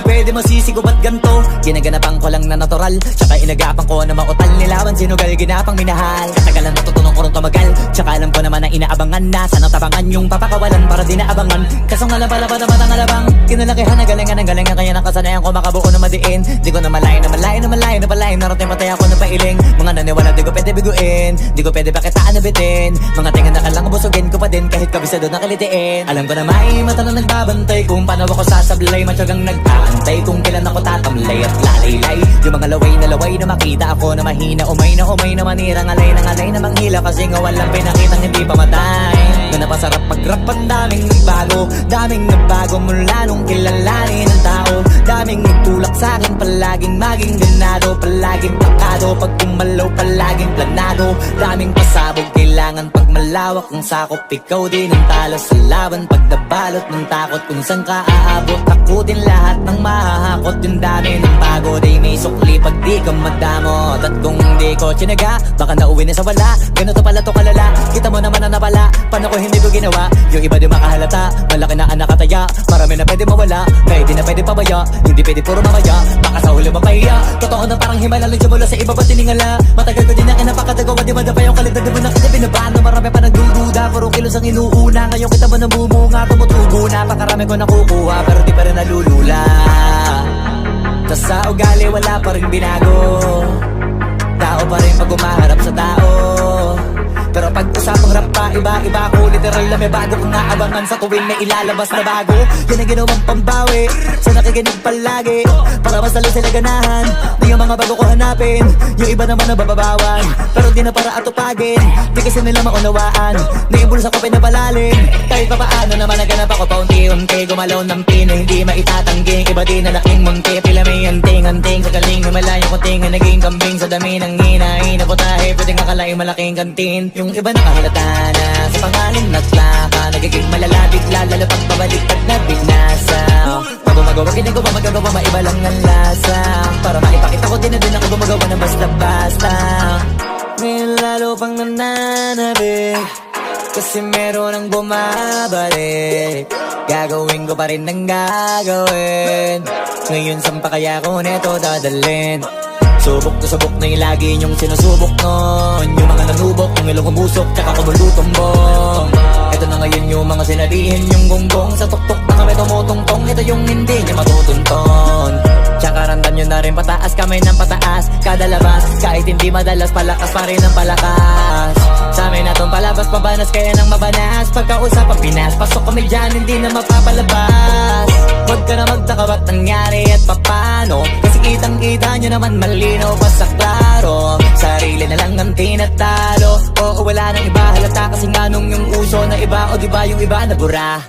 pwede masisigo ba't ganto. Ginaganapan ko lang na natural, tsaka inagapan ko na mautal. Nilawan sinugal, ginapang minahal. Katagalan natutunan ko rin tumagal, tsaka alam ko naman na inaabangan na sanang tabangan yung papakawalan para di naabangan. Kasong alam pala pa naman ang alabang kinalakihan na galingan kaya nakasanayan ko makabuo na madiin. Di ko na malayo na malayo na malayo na palayo. Narating patay ako na pailing. Mga naniwala di ko pwede biguin, di ko pwede pakitaan na bitin. Mga tinga na kalang busugin ko pa din kahit kabisado na kalitiin. Alam ko na may mata na nagbabantay kung paano ako sasablay. Matyagang nag-aantay kung kailan ako tatamlay at lalaylay. Yung mga laway na makita ako na mahina. Umay na manirang alay na manghila. Kasi nga walang pinakitang hindi pa matay. Na napasarap pag-rap ang daming nagbago mula nung kilalanin ang tao. Daming nagtulak sa'kin palaging maging ganado. Palaging pakado pag kumalaw palaging planado. Daming pasabog kailangan pag malawak ang sakop. Ikaw din ang talo sa laban pag nabalot ng takot. Kung saan ka aabot ako din lahat ng mahahakot. Yung dami ng pagod ay may sukli pag di ka madamot. At kung di ko tsinaga baka nauwi na sa wala. Ganito pala to kalala, kita mo naman na napala. Paano ko hindi ko ginawa, yung iba di makahalata. Malaki na anak kataya, marami na pwede mawala. Pwede na pwede pabaya, hindi pwede puro mamaya. Baka sa huli mapahiya, totoo na parang himala. Lang mula sa iba ba tiningala. Matagal ko din na kinapakatagawa, di madapa yung kalidad. Di mo nakita binabaan na marami pa nagdududa. Puro kilos ang inuuna, ngayon kita mo namumunga. Tumutubo na, pakarami ko nakukuha. Pero di pa rin nalulula. Tas sa ugali wala pa rin binago. Tao pa rin pag umaharap sa tao. Pero pag usapang rap pa, iba ako. Literal na may bago kong naabangan sa tuwing may ilalabas na bago. Yan ang ginawang pambawi sa nakikinig palagi, para mas lalo sila ganahan. Di yung mga bago ko hanapin, yung iba naman nabababawan. Pero di na para atupagin, di kasi nila maunawaan. Naimbulsa ko pinapalalim, kahit pa paano naman naganap ako paunti-unti. Gumalaw ng pino, hindi maitatanggi. Iba di na laking munti, pila may anting-anting. Sa galing may malayong kunting, naging kambing sa dami ng hinahin. Naputahe, pwedeng akalaing malaking kantin. Yung iba nakahalata na sa pangalan at plaka. Nagiging malalapit lalo pag babaliktad na binasa. Pag gumagawa, ginagawa, magagawa, maiba lang ang lasa. Para maipakita ko din na din ako gumagawa ng basta-basta. Ngayon lalo pang nananabik, kasi meron ang bumabalik. Gagawin ko pa rin ang gagawin. Ngayon saan pa kaya ko neto dadalhin? Subok na subok na yung lagi niyong sinusubok nun. Yung mga nanubok, yung ilong umusok, tsaka kumulutumbong. Ito na ngayon yung mga sinabihin yung gonggong. Sa tuktok na kami tumutungtong, ito yung hindi niya matutunton. Tsaka randan nyo na rin pataas, kamay ng pataas. Kada labas, kahit hindi madalas, palakas pa rin ang palakas. Sa amin na tong palabas, pabanas kaya nang mabanas. Pagkausap ang Pinas, pasok kami dyan, hindi na mapapalabas. Huwag ka na magtaka ba't nangyari at papano, kasi kitang-kita nyo naman malinaw pa sa klaro. Sarili na lang ang tinatalo, oo wala nang iba halata. Kasi nga nung yung uso na iba, o diba yung iba nabura.